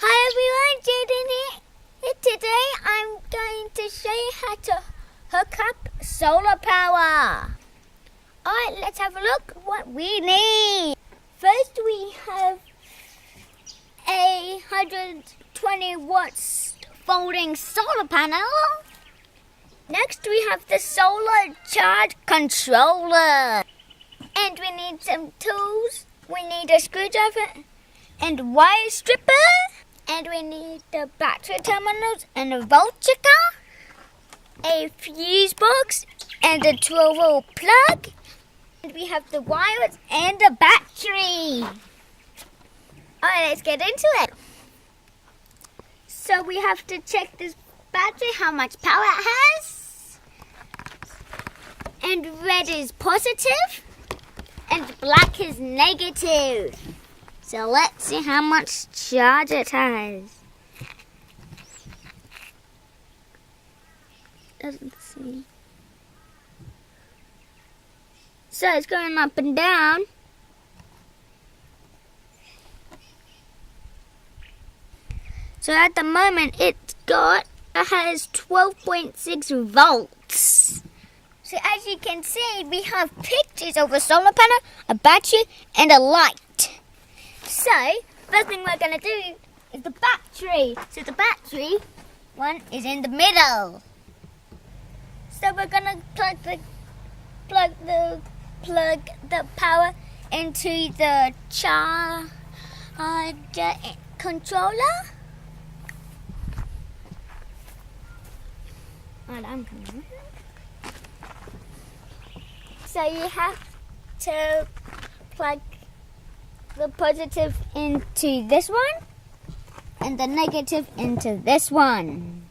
Hi everyone, Jaden here. Today I'm going to show you how to hook up solar power. Alright, let's have a look what we need. First we have a 120 watts folding solar panel. Next we have the solar charge controller. And we need some tools. We need a screwdriver and wire stripper. And we need the battery terminals and a volt checker, a fuse box and a 12-volt plug. And we have the wires and the battery. Alright, let's get into it. So we have to check this battery, how much power it has. And red is positive and black is negative. So let's see how much charge it has. Doesn't see. So it's going up and down. So at the moment it has 12.6 volts. So as you can see, we have pictures of a solar panel, a battery and a light. So, first thing we're going to do is the battery. So the battery one is in the middle. So we're going to plug the power into the charger controller. And I'm coming. So you have to plug the positive into this one and the negative into this one.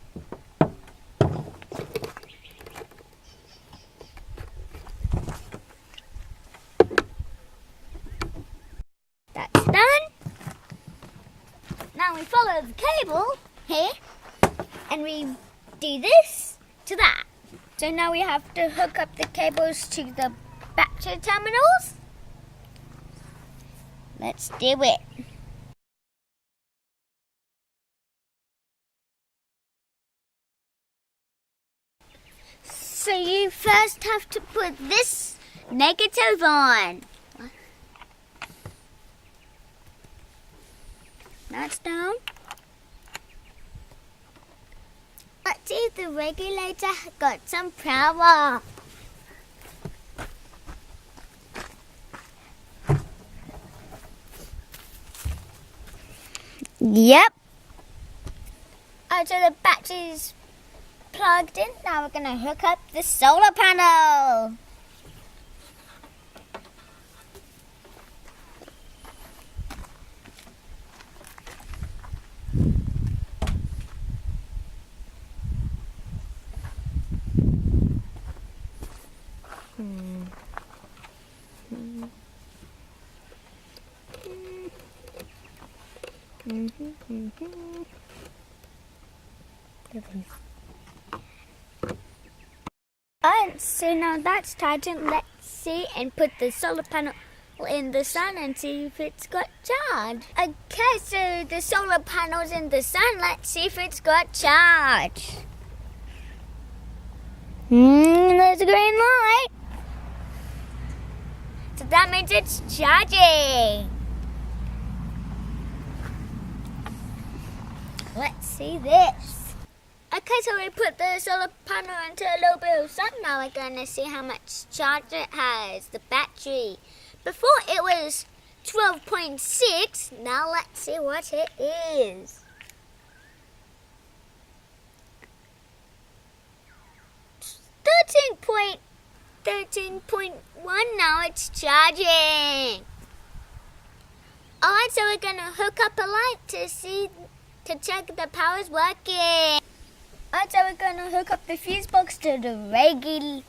That's done. Now we follow the cable here and we do this to that. So now we have to hook up the cables to the battery terminals. Let's do it. So you first have to put this negative on. That's down. Let's see if the regulator got some power. Yep. So the battery's plugged in. Now we're going to hook up the solar panel. Alright, so now that's tightened. Let's see and put the solar panel in the sun and see if it's got charge. Okay, so the solar panel's in the sun. Let's see if it's got charge. There's a green light. So that means it's charging. Let's see this. Okay, so we put the solar panel into a little bit of sun. Now we're going to see how much charge it has, the battery. Before it was 12.6. Now let's see what it is. 13.1. Now it's charging. Alright, so we're going to hook up a light to check the power's working. Alright, so we're going to hook up the fuse box to the regulator.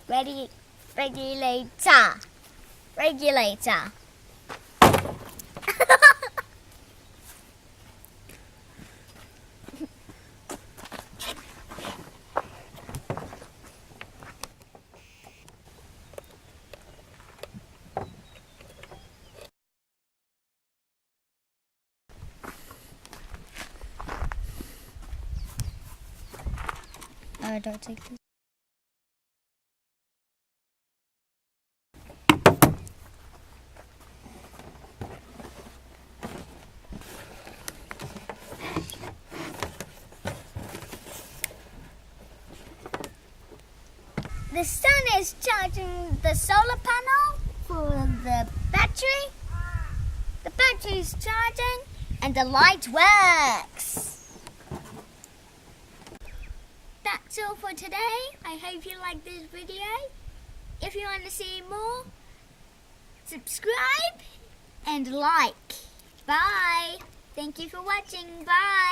Don't take this. The sun is charging the solar panel for the battery. The battery's charging and the light works. That's all for today. I hope you liked this video. If you want to see more, subscribe and like. Bye. Thank you for watching. Bye.